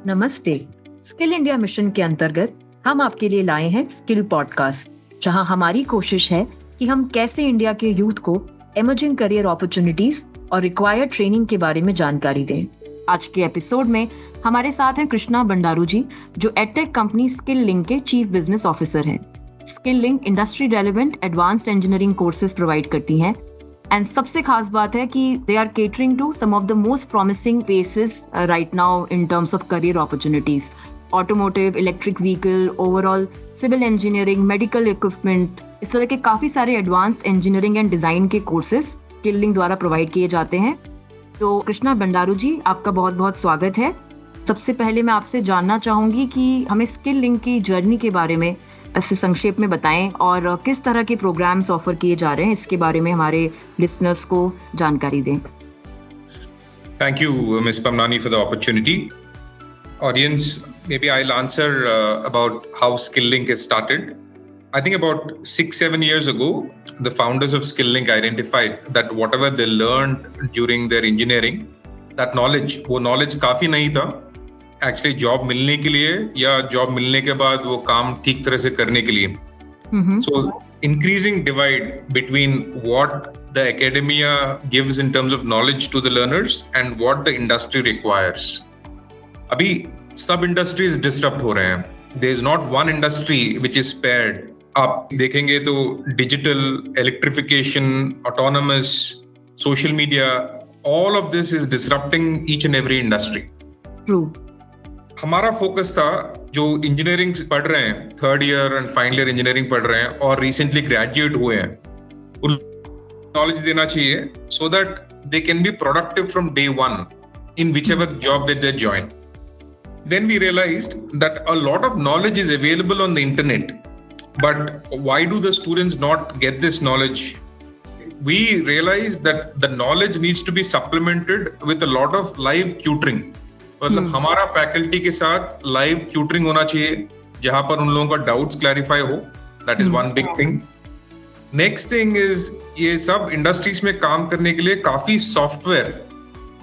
नमस्ते। Skill India mission के अंतर्गत हम आपके लिए लाए हैं स्किल पॉडकास्ट, जहां हमारी कोशिश है कि हम कैसे इंडिया के यूथ को इमर्जिंग करियर अपॉर्चुनिटीज और रिक्वायर्ड ट्रेनिंग के बारे में जानकारी दें। आज के एपिसोड में हमारे साथ हैं कृष्णा बंडारू जी, जो एडटेक कंपनी स्किल लिंक के चीफ बिजनेस ऑफिसर हैं। Skill Link industry relevant advanced engineering courses provide करती हैं एंड सबसे खास बात है कि they are catering to some of the most promising places right now in terms of career opportunities, automotive, electric vehicle, overall civil engineering, medical equipment, इस तरह के काफी सारे एडवांस्ड इंजीनियरिंग एंड डिजाइन के कोर्सेज स्किल लिंक द्वारा provide किए जाते हैं। तो कृष्णा बंडारू जी, आपका बहुत बहुत स्वागत है। सबसे पहले मैं आपसे जानना चाहूंगी कि हमें स्किल लिंक की जर्नी के बारे में ऐसे संक्षेप में बताएं और किस तरह के प्रोग्राम्स ऑफर किए जा रहे हैं, इसके बारे में हमारे लिसनर्स को जानकारी दें। Thank you, Ms. Pamnani, for the opportunity. Audience, maybe I'll answer about how SkillLink has started. I think about 6-7 years ago, the founders of SkillLink identified that whatever they learned during their engineering, that knowledge काफी नहीं था actually job मिलने के लिए या job मिलने के बाद वो काम ठीक तरह से करने के लिए। So increasing divide between what the academia gives in terms of knowledge to the learners and what the industry requires. अभी सब इंडस्ट्रीज डिस्टर्ब हो रहे हैं। There is not one industry which is spared. आप देखेंगे तो digital, electrification, autonomous, social media, all of this is disrupting each and every industry. True. हमारा focus था जो इंजीनियरिंग पढ़ रहे हैं, third year and final year engineering पढ़ रहे हैं और रिसेंटली ग्रेजुएट हुए हैं, उनको नॉलेज देना चाहिए so that they can be productive from day one in which ever job that they join. Then we realized that a lot of knowledge is available on the internet, but why do the students not get this knowledge? We realized that the knowledge needs to be supplemented with a lot of live tutoring. मतलब हमारा faculty के साथ live tutoring होना चाहिए जहां पर उन लोगों का डाउट्स क्लैरिफाई हो। That is one big thing. Next thing is ये सब इंडस्ट्रीज में काम करने के लिए काफी सॉफ्टवेयर,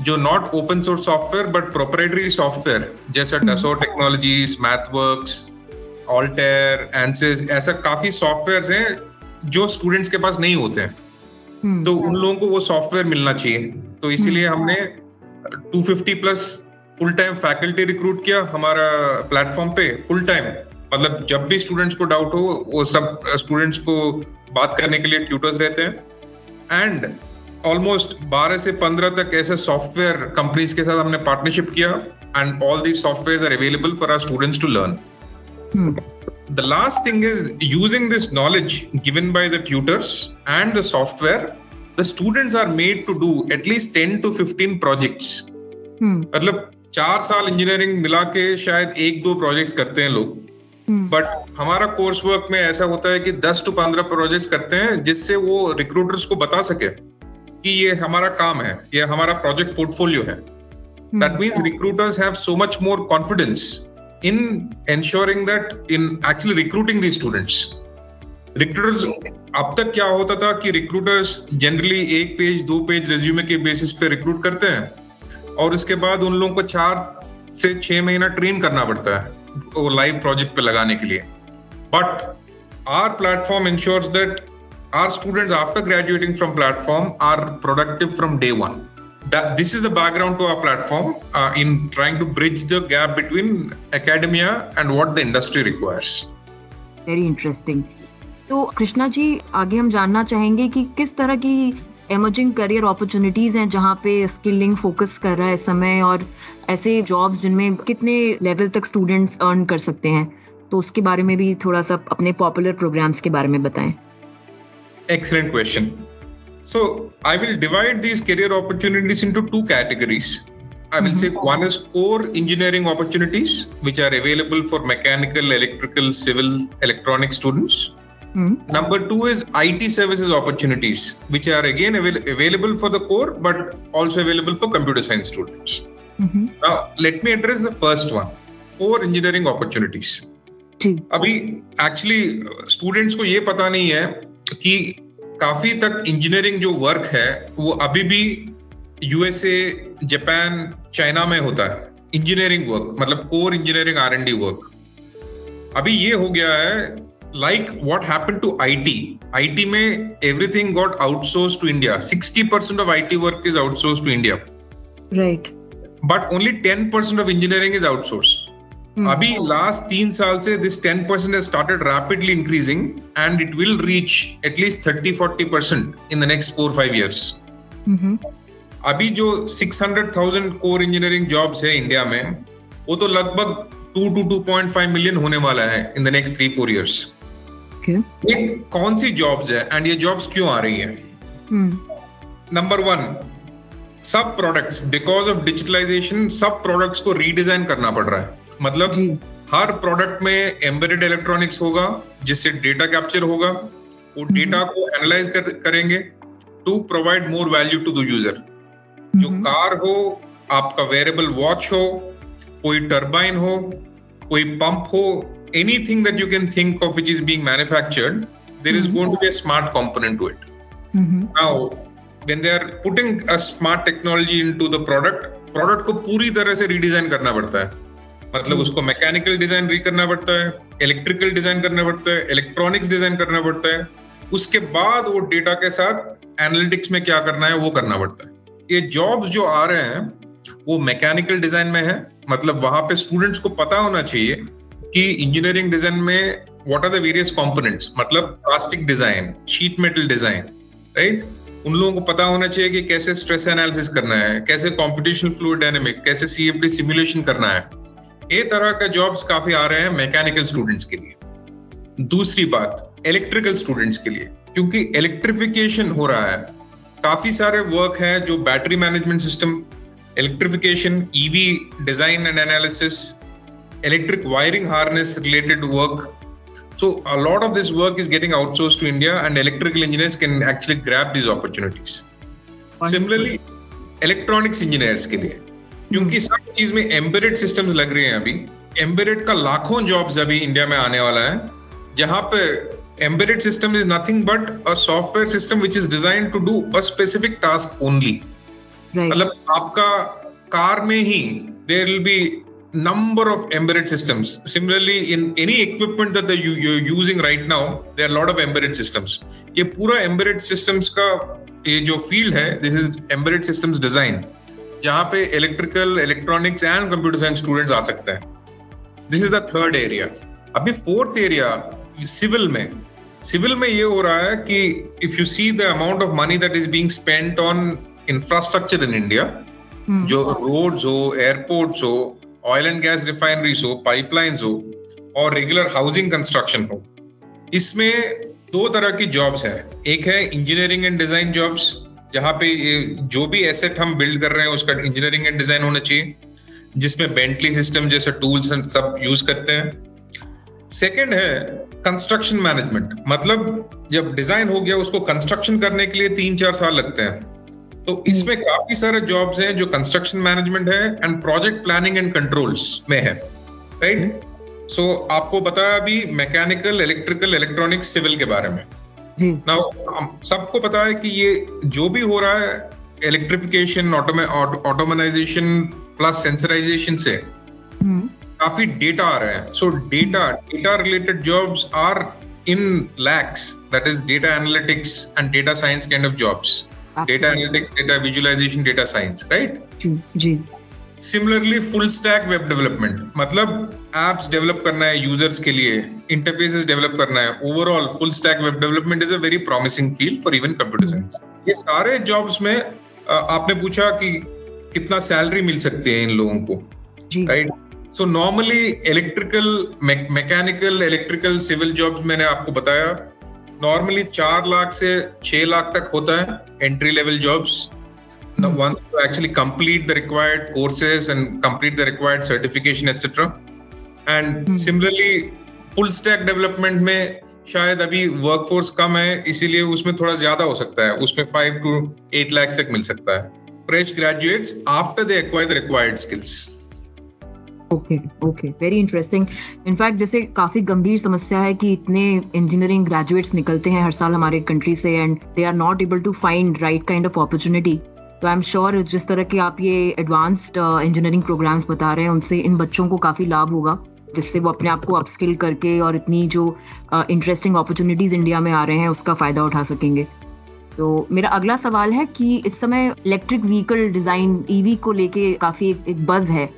जो not open source software but proprietary software, जैसे डसो टेक्नोलॉजीज, मैथवर्क्स, ऑल्टेयर, एंसिस, ऐसा काफी सॉफ्टवेयर हैं जो स्टूडेंट्स के पास नहीं होते हैं। तो उन लोगों को वो सॉफ्टवेयर मिलना चाहिए। तो इसीलिए हमने 250+ फुल टाइम फैकल्टी रिक्रूट किया हमारा प्लेटफॉर्म पे। फुल टाइम मतलब जब भी स्टूडेंट्स को डाउट हो, वो सब स्टूडेंट्स को बात करने के लिए ट्यूटर्स रहते हैं। एंड ऑलमोस्ट 12 से 15 तक ऐसे सॉफ्टवेयर कंपनीज के साथ हमने पार्टनरशिप किया and all these softwares are available for our students to learn. The last thing is using this knowledge given by the tutors and the software, the students are made to do at least 10 to 15 projects. मतलब 4 साल engineering मिला के शायद 1-2 projects करते हैं लोग, but हमारा course work में ऐसा होता है कि 10 to 15 प्रोजेक्ट्स करते हैं, जिससे वो रिक्रूटर्स को बता सके कि ये हमारा काम है, ये हमारा प्रोजेक्ट पोर्टफोलियो है। That means recruiters have so much more confidence in ensuring that in actually recruiting the students. Recruiters, अब तक क्या होता था कि recruiters generally 1 page 2 page resume के बेसिस पे रिक्रूट करते हैं और उसके बाद उन लोगों को 4 से 6 महीना ट्रेन करना पड़ता है वो लाइव प्रोजेक्ट पे लगाने के लिए। But our platform ensures that our students after graduating from platform are productive from day one. This is the background to our platform in trying to bridge the gap between academia and what the industry requires. Very interesting. तो कृष्णा जी, आगे हम जानना चाहेंगे कि किस तरह की emerging career opportunities हैं जहाँ पे स्किल लिंक फोकस कर रहा है इस समय, और ऐसे जॉब्स जिनमें कितने लेवल तक स्टूडेंट्स अर्न कर सकते हैं, तो उसके बारे में भी थोड़ा सा अपने पॉपुलर प्रोग्राम्स के बारे में बताएं। Excellent question. So I will divide these career opportunities into 2 categories. I will say one is core engineering opportunities, which are available for mechanical, electrical, civil, electronic students. Number 2 is IT services opportunities, which are again available for the core, but also available for computer science students. Now, let me address the first one, core engineering opportunities. अभी actually students को ये पता नहीं है कि काफी तक engineering जो वर्क है वो अभी भी यूएसए, जापान, चाइना में होता है। इंजीनियरिंग वर्क, मतलब कोर इंजीनियरिंग R&D वर्क। अभी ये हो गया है like what happened to IT में everything got outsourced to India. 60% of IT work is outsourced to India. Right. But only 10% of engineering is outsourced. अभी last 3 साल से this 10% has started rapidly increasing and it will reach at least 30-40% in the next 4-5 years. अभी जो 600,000 core engineering jobs है India में, वो तो लगभग 2 to 2.5 million होने वाला है in the next 3-4 years. ये कौन सी जॉब्स है एंड ये जॉब्स क्यों आ रही है? नंबर 1, सब प्रोडक्ट्स, बिकॉज ऑफ डिजिटलाइजेशन सब प्रोडक्ट्स को रीडिजाइन करना पड़ रहा है। मतलब हर प्रोडक्ट में एम्बेडेड इलेक्ट्रॉनिक्स होगा जिससे डेटा कैप्चर होगा, वो डेटा को एनालाइज करेंगे to provide more value to the user. जो कार हो, आपका वेयरेबल वॉच हो, कोई टर्बाइन हो, कोई पंप हो, anything that you can think of which is being manufactured, there is going to be a smart component to it. Now, when they are putting a smart technology into the product को पूरी तरह से redesign करना पड़ता है। मतलब उसको mechanical design करना पड़ता है, इलेक्ट्रिकल डिजाइन करना पड़ता है, इलेक्ट्रॉनिक्स डिजाइन करना पड़ता है, उसके बाद वो डेटा के साथ एनालिटिक्स में क्या करना है वो करना पड़ता है। ये जॉब्स जो आ रहे हैं वो मैकेनिकल डिजाइन में है, मतलब वहां पे स्टूडेंट्स को पता होना चाहिए कि इंजीनियरिंग डिजाइन में what are the various components, मतलब plastic design, sheet metal design, right? उन लोगों को पता होना चाहिए कि कैसे स्ट्रेस एनालिसिस करना है, कैसे कंप्यूटेशनल फ्लूइड डायनामिक, कैसे CFD सिमुलेशन करना है। ये तरह का जॉब्स काफी आ रहे हैं मैकेनिकल स्टूडेंट्स के लिए। दूसरी बात, इलेक्ट्रिकल स्टूडेंट्स के लिए, क्योंकि इलेक्ट्रिफिकेशन हो रहा है, काफी सारे वर्क है जो battery management system, electrification, EV design and analysis, electric wiring harness related work. So a lot of this work is getting outsourced to India and electrical engineers can actually grab these opportunities. Similarly, electronics engineers के लिए, क्योंकि सब चीज में embedded systems लग रहे हैं अभी, embedded का लाखों jobs अभी इंडिया में आने वाला है, जहां पे embedded system is nothing but a software system which is designed to do a specific task only. मतलब आपका कार में ही there will be number of embedded systems. Similarly, in any equipment that you're using right now, there are a lot of embedded systems. ये पूरा embedded systems का ये जो field है, this is embedded systems design, जहाँ पे electrical, electronics and computer science students आ सकते हैं. This is the third area. अभी fourth area, civil में ये हो रहा है कि if you see the amount of money that is being spent on infrastructure in India, जो roads हो, airports हो, ऑयल एंड गैस रिफाइनरीज हो, पाइपलाइंस हो और रेगुलर हाउसिंग कंस्ट्रक्शन हो, इसमें 2 तरह की जॉब्स है। एक है इंजीनियरिंग एंड डिजाइन जॉब्स, जहां पे जो भी एसेट हम बिल्ड कर रहे हैं उसका इंजीनियरिंग एंड डिजाइन होना चाहिए, जिसमें बेंटली सिस्टम जैसे टूल्स सब यूज करते हैं। सेकंड है कंस्ट्रक्शन मैनेजमेंट, मतलब जब डिजाइन हो गया उसको कंस्ट्रक्शन करने के लिए 3-4 साल लगते हैं, तो इसमें काफी सारे जॉब्स हैं जो कंस्ट्रक्शन मैनेजमेंट है and project planning and controls में है, राइट? सो आपको बताया अभी मैकेनिकल, इलेक्ट्रिकल, इलेक्ट्रॉनिक्स, सिविल के बारे में। नाउ सबको पता है कि ये जो भी हो रहा है इलेक्ट्रिफिकेशन, ऑटोमेनाइजेशन प्लस सेंसराइजेशन से काफी डेटा आ रहा है। So data related jobs are in lakhs, that is data analytics and data science kind of jobs. Data analytics, data visualization, data science, right? जी. Similarly, full stack web development, मतलब apps develop करना है users के लिए, interfaces develop करना है, overall full stack web development is a very promising field for even computer science. ये सारे jobs में आपने पूछा कि कितना सैलरी मिल सकती है इन लोगों को, right? So normally electrical, mechanical, electrical, civil jobs मैंने आपको बताया, नॉर्मली 4 लाख से 6 लाख तक होता है entry level jobs, once you actually complete the required courses and complete the required certification etc. and similarly full stack development में शायद अभी वर्कफोर्स कम है, इसीलिए उसमें थोड़ा ज्यादा हो सकता है, उसमें 5 to 8 लाख तक मिल सकता है fresh graduates after they acquire the required skills. Okay, very interesting. In fact जैसे काफी गंभीर समस्या है कि इतने इंजीनियरिंग ग्रेजुएट्स निकलते हैं हर साल हमारे कंट्री से and they are not able to find right kind of opportunity. तो आई एम श्योर जिस तरह के आप ये एडवांस्ड इंजीनियरिंग प्रोग्राम्स बता रहे हैं उनसे इन बच्चों को काफ़ी लाभ होगा, जिससे वो अपने आप को अपस्किल करके और इतनी जो इंटरेस्टिंग अपॉर्चुनिटीज़ इंडिया में आ रहे हैं उसका फ़ायदा उठा सकेंगे। तो मेरा अगला सवाल है कि इस समय इलेक्ट्रिक व्हीकल डिज़ाइन ईवी को लेके काफ़ी एक बज़ है,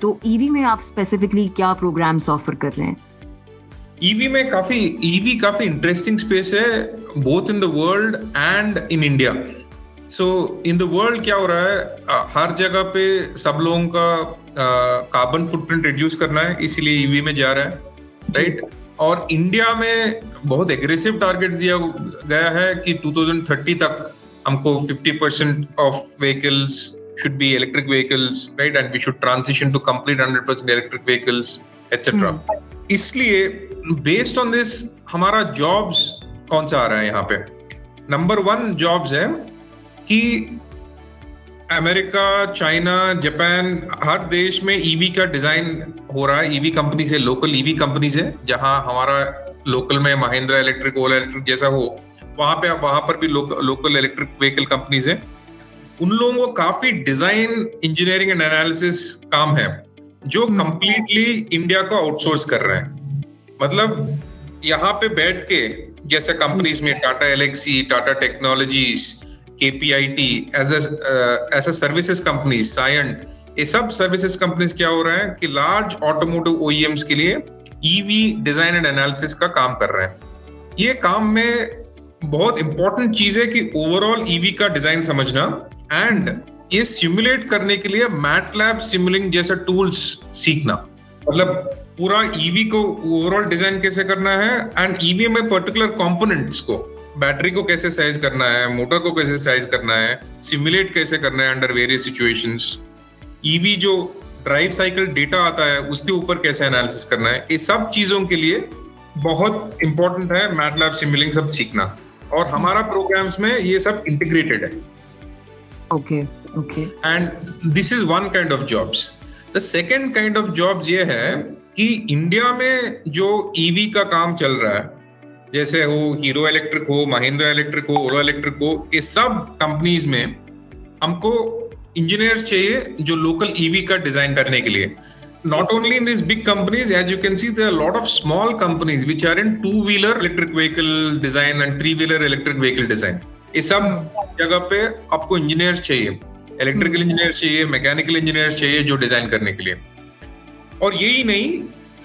तो ईवी में आप स्पेसिफिकली क्या प्रोग्राम्स ऑफर कर रहे हैं? ईवी में काफी इंटरेस्टिंग स्पेस है, both in the world and in India. So in the world क्या हो रहा है, हर जगह पे सब लोगों का कार्बन फुटप्रिंट रिड्यूस करना है, इसीलिए ईवी में जा रहा है, राइट? और इंडिया में बहुत एग्रेसिव टारगेट दिया गया है कि 2030 तक हमको 50% of vehicles should be electric vehicles, right? And we should transition to complete 100% electric vehicles etcetera. इसलिए बेस्ड ऑन दिस हमारा जॉब्स कौन सा आ रहा है यहाँ पे? नंबर 1 जॉब्स है कि अमेरिका, चाइना, जापान, हर देश में ईवी का डिजाइन हो रहा है। ईवी कंपनी से, लोकल ईवी कंपनी से, जहां हमारा लोकल में महिंद्रा इलेक्ट्रिक, ओला इलेक्ट्रिक जैसा हो, वहां पर भी लोकल इलेक्ट्रिक व्हीकल कंपनीज है। उन लोगों को काफी डिजाइन, इंजीनियरिंग एंड एनालिसिस काम है जो कंप्लीटली इंडिया को आउटसोर्स कर रहे हैं। मतलब यहाँ पे बैठ के, जैसे कंपनीज में Tata Elxsi, Tata Technologies, KPIT as a services company, Cyient, ये सब सर्विसेज कंपनीज क्या हो रहे हैं कि लार्ज ऑटोमोटिव OEMs के लिए ईवी डिजाइन एंड एनालिसिस का काम कर रहे हैं। ये काम में बहुत इंपॉर्टेंट चीज है कि ओवरऑल ईवी का डिजाइन समझना, एंड ये सिमुलेट करने के लिए मैटलैब सिमुलिंग जैसे टूल्स सीखना। मतलब पूरा ईवी को ओवरऑल डिजाइन कैसे करना है, एंड ईवी में पर्टिकुलर कंपोनेंट्स को, बैटरी को कैसे साइज करना है, मोटर को कैसे साइज करना है, सिमुलेट कैसे करना है अंडर वेरियस सिचुएशंस, ईवी जो ड्राइव साइकिल डेटा आता है उसके ऊपर कैसे एनालिसिस करना है, ये सब चीजों के लिए बहुत इंपॉर्टेंट है मैटलैब सिमुलिंग सब सीखना। और हमारा प्रोग्राम्स में ये सब इंटीग्रेटेड है। Okay. And this is one kind of jobs. The second kind of jobs ये है कि इंडिया में जो ईवी का काम चल रहा है, जैसे हो हीरो इलेक्ट्रिक हो, महिंद्रा इलेक्ट्रिक हो, ओला इलेक्ट्रिक हो, ये सब कंपनीज में हमको इंजीनियर्स चाहिए जो लोकल ईवी का डिजाइन करने के लिए। Not only in these big companies, as you can see, there are a lot of small companies which are in 2-wheeler electric vehicle design and 3-wheeler electric vehicle design. ये सब जगह पे आपको engineers चाहिए, electrical engineers चाहिए, mechanical engineers चाहिए जो design करने के लिए। और यही नहीं,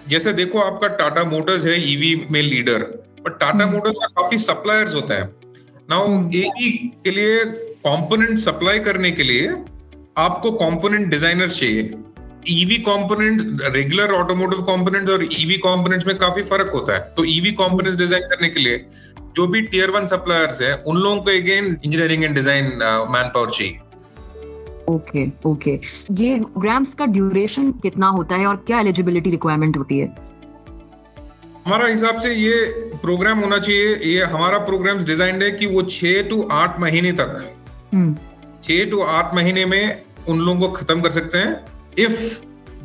जैसे देखो आपका टाटा मोटर्स है ईवी में लीडर, बट टाटा मोटर्स का काफी सप्लायर्स होते हैं। नाउ ईवी के लिए कंपोनेंट सप्लाई करने के लिए आपको कंपोनेंट डिजाइनर चाहिए। EV component, regular automotive components और ईवी कंपोनेंट्स में काफी फर्क होता है। तो ईवी कंपोनेंट्स डिजाइन करने के लिए जो भी टियर 1 सप्लायर्स हैं, उन लोगों को again engineering and design man power चाहिए। ओके। ये प्रोग्राम्स का ड्यूरेशन कितना होता है और क्या एलिजिबिलिटी रिक्वायरमेंट होती है? हमारा हिसाब से ये प्रोग्राम होना चाहिए, ये हमारा प्रोग्राम डिजाइन है कि वो 6 to 8 महीने तक, 6 to 8 महीने में उन लोगों को खत्म कर सकते हैं if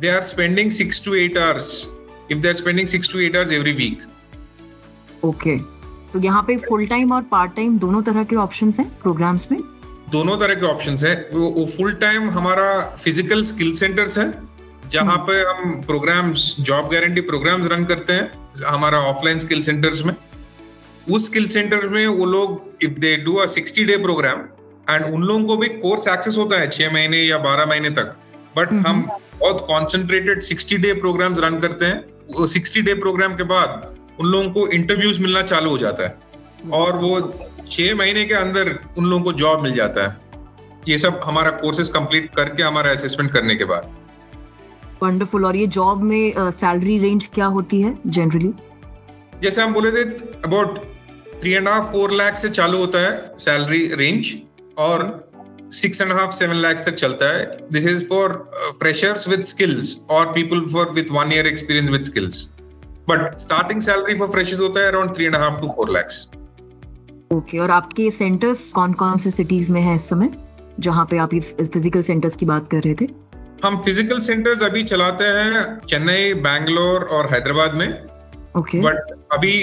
they are spending 6 to 8 hours, if they are spending 6 to 8 hours every week. Okay, तो यहाँ पे फुल टाइम और पार्ट टाइम दोनों तरह के ऑप्शंस हैं प्रोग्राम्स में? दोनों तरह के ऑप्शंस हैं। वो फुल टाइम हमारा फिजिकल स्किल सेंटर्स है, जहाँ पे हम programmes, job guarantee programmes run करते हैं हमारा ऑफलाइन स्किल सेंटर्स में। उस स्किल सेंटर में वो लोग if they do a 60-day programme, and उन लोगों को भी कोर्स एक्सेस होता है 6 महीने या 12 महीने तक, बट हम बहुत कॉन्सेंट्रेटेड 60-day प्रोग्राम्स रन करते हैं। वो 60-day प्रोग्राम के बाद उन लोगों को इंटरव्यूज मिलना चालू हो जाता है और वो 6 महीने के अंदर उन लोगों को जॉब मिल जाता है। ये सब हमारा कोर्सेज कंप्लीट करके, हमारा असेसमेंट करने के बाद। वंडरफुल। और ये जॉब में सैलरी रेंज क्या होती है जनरली? जैसे हम बोले थे, अबाउट 3.5-4 लाख से चालू होता है सैलरी रेंज, और 6.5-7 lakhs तक चलता है। This is for freshers with skills और people for with 1 year experience with skills, but starting salary for freshers होता है अराउंड 3.5 to 4 lakhs। ओके। और आपके सेंटर्स कौन कौन से सिटीज में है इस समय, जहाँ पे आप ये फिजिकल सेंटर्स की बात कर रहे थे? हम फिजिकल सेंटर्स अभी चलाते हैं चेन्नई, बैंगलोर और हैदराबाद में। ओके। बट अभी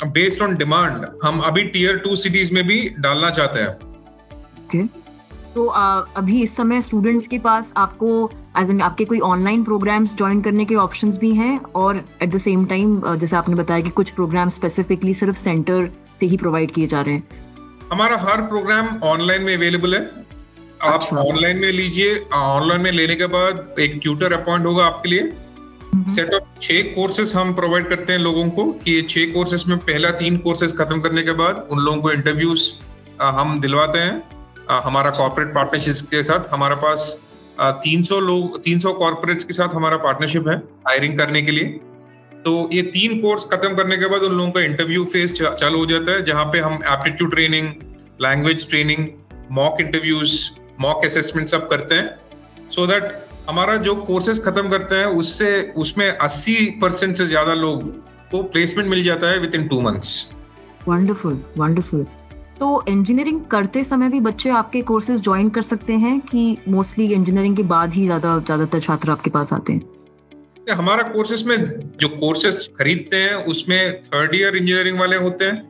बेस्ड ऑन डिमांड हम अभी टियर 2 सिटीज में भी डालना चाहते हैं। ओके। तो अभी इस समय स्टूडेंट्स के पास आपको एज एन आपके कोई ऑनलाइन प्रोग्राम्स ज्वाइन करने के ऑप्शंस भी हैं, और एट द सेम टाइम जैसे आपने बताया कि कुछ प्रोग्राम स्पेसिफिकली सिर्फ सेंटर से ही प्रोवाइड किए जा रहे हैं? हमारा हर प्रोग्राम ऑनलाइन में अवेलेबल है। आप ऑनलाइन में लीजिए, ऑनलाइन में लेने के बाद एक ट्यूटर अपॉइंट होगा आपके लिए। सेट ऑफ 6 कोर्सेज हम प्रोवाइड करते हैं लोगों को, कि ये 6 कोर्सेज में पहला 3 कोर्सेज खत्म करने के बाद उन लोगों को इंटरव्यूज हम दिलवाते हैं। हमारा कॉर्पोरेट पार्टनरशिप के साथ हमारे पास 300 कॉर्पोरेट्स के साथ हमारा पार्टनरशिप है हायरिंग करने के लिए। तो ये 3 कोर्स खत्म करने के बाद उन लोगों का इंटरव्यू फेज चालू हो जाता है, जहाँ पे हम aptitude training, language training, mock interviews, mock assessment सब करते हैं, सो दैट हमारा जो कोर्सेज खत्म करते हैं उसमें 80% से ज्यादा लोग को प्लेसमेंट मिल जाता है with in 2 months। Wonderful, wonderful. तो इंजीनियरिंग करते समय भी बच्चे आपके कोर्सेज ज्वाइन कर सकते हैं कि मोस्टली इंजीनियरिंग के बाद ही ज्यादातर छात्र आपके पास आते हैं? हमारा कोर्सेज में जो कोर्सेज खरीदते हैं उसमें 3rd ईयर इंजीनियरिंग वाले होते हैं,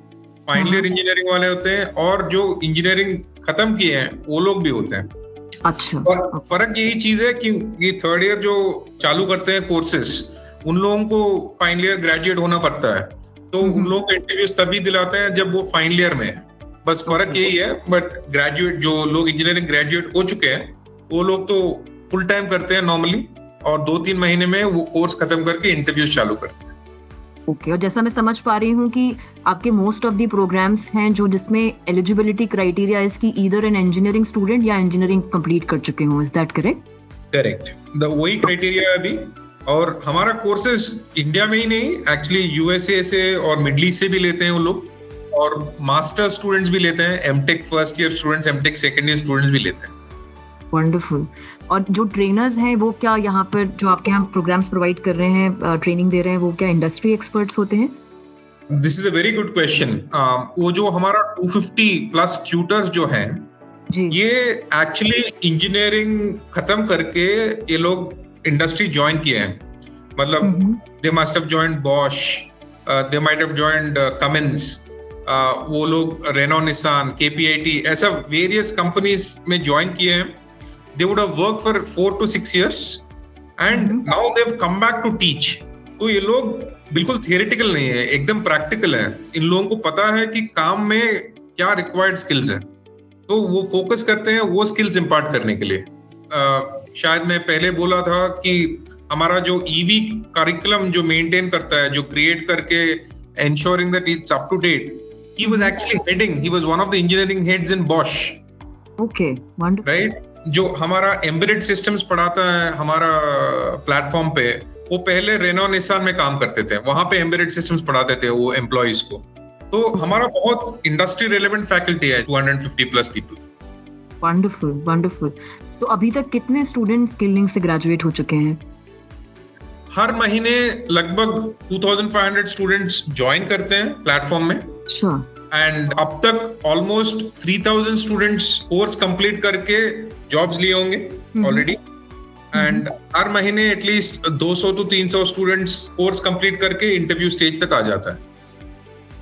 फाइनल ईयर इंजीनियरिंग वाले होते हैं, और जो इंजीनियरिंग खत्म किए हैं वो लोग भी होते हैं। अच्छा। और फर्क यही चीज है कि 3rd ईयर जो चालू करते हैं कोर्सेज, उन लोगों को फाइनल ईयर ग्रेजुएट होना पड़ता है, तो उन लोगों को इंटरव्यूज तभी दिलाते हैं जब वो फाइनल ईयर में है। बस फर्क यही है। बट ग्रेजुएट जो लोग इंजीनियरिंग ग्रेजुएट हो चुके हैं वो लोग तो फुल टाइम करते हैं नॉर्मली, और 2-3 महीने में वो कोर्स खत्म करके इंटरव्यूज चालू करते हैं। ओके। और जैसा मैं समझ पा रही हूँ कि आपके मोस्ट ऑफ द प्रोग्राम्स हैं जो जिसमें एलिजिबिलिटी क्राइटेरिया है कि ईदर एन इंजीनियरिंग स्टूडेंट या इंजीनियरिंग कंप्लीट कर चुके हो, इज दैट करेक्ट? करेक्ट, वही क्राइटेरिया है अभी। और हमारा कोर्सेज इंडिया में ही नहीं, एक्चुअली यूएसए से और मिडिल ईस्ट से भी लेते हैं वो लोग, और मास्टर स्टूडेंट्स भी लेते हैं, MTech first year students, MTech second year students भी लेते हैं। वंडरफुल। और जो ट्रेनर्स हैं वो क्या यहाँ पर जो आपके यहाँ प्रोग्राम्स प्रोवाइड कर रहे हैं, ट्रेनिंग दे रहे हैं, वो क्या इंडस्ट्री एक्सपर्ट्स होते हैं? This is a very good question. वो जो हमारा 250+ ट्यूटर्स जो हैं, ये एक्चुअली इंजीनियरिंग खत्म करके ये लोग इंडस्ट्री ज्वाइन किए हैं। मतलब they must have joined Bosch, they might have joined Cummins, वो लोग रेनो, निसान, KPIT, ऐसा वेरियस कंपनीज में ज्वाइन किए हैं। They would have worked for 4 to 6 years and now they've come back to teach. तो ये लोग बिल्कुल थियरिटिकल नहीं है, एकदम प्रैक्टिकल है। इन लोगों को पता है कि काम में क्या रिक्वायर्ड स्किल्स हैं, तो वो फोकस करते हैं वो स्किल्स इम्पार्ट करने के लिए। शायद मैं पहले बोला था कि हमारा जो EV करिकुलम जो मेंटेन करता है, जो क्रिएट करके ensuring that it's up to date, he was actually he was one of the engineering heads in Bosch. Okay, wonderful. Right? जो हमारा एम्बेडेड सिस्टम्स पढ़ाता है हमारा प्लेटफॉर्म पे, वो पहले रेनो, निसान में काम करते थे, वहां पे एम्बेडेड सिस्टम्स पढ़ाते थे वो एम्प्लॉइज को। तो हमारा बहुत इंडस्ट्री रेलेवेंट फैकल्टी है, 250+ पीपल। Wonderful, wonderful. तो अभी तक कितने स्टूडेंट्स स्किलिंग से ग्रेजुएट हो चुके हैं? हर महीने लगभग 2500 स्टूडेंट्स ज्वाइन करते हैं प्लेटफॉर्म में। अच्छा। एंड अब तक ऑलमोस्ट 3000 स्टूडेंट्स कोर्स कंप्लीट करके जॉब्स लिए होंगे ऑलरेडी। एंड हर महीने at least 200 to 300 students course complete करके इंटरव्यू स्टेज तक आ जाता है।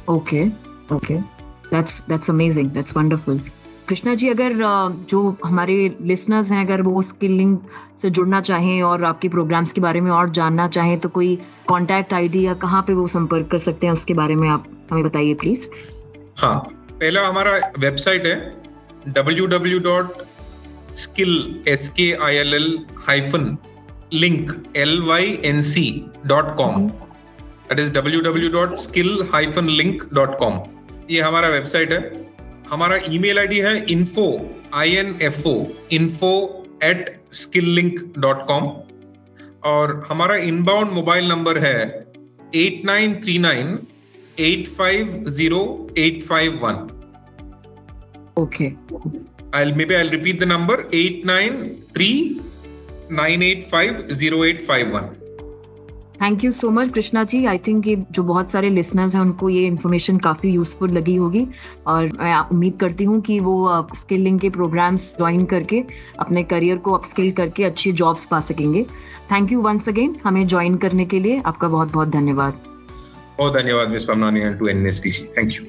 Okay, okay, that's amazing, that's wonderful. Krishna ji, अगर जो हमारे लिसनर्स हैं, अगर वो स्किलिंग से जुड़ना चाहें और आपके प्रोग्राम्स के बारे में और जानना चाहें, तो कोई कॉन्टैक्ट ID या कहाँ पे वो संपर्क कर सकते हैं, उसके बारे में आप हमें बताइए प्लीज। हाँ, पहला हमारा वेबसाइट है www.skill-link.com। That is www.skill-link.com। ये हमारा वेबसाइट है। हमारा ईमेल ID है info@skilllink.com, और हमारा इनबाउंड मोबाइल नंबर है 8939850851। Okay. I'll repeat the number 8939850851। Thank you so much Krishna ji. I think ये जो बहुत सारे लिसनर्स हैं उनको ये इन्फॉर्मेशन काफी यूजफुल लगी होगी, और मैं उम्मीद करती हूँ कि वो स्किलिंग के प्रोग्राम्स ज्वाइन करके अपने करियर को अपस्किल करके अच्छी जॉब्स पा सकेंगे। थैंक यू वंस अगेन हमें ज्वाइन करने के लिए। आपका बहुत बहुत धन्यवाद। बहुत धन्यवाद miss Pamnani and to NSTC। Thank you.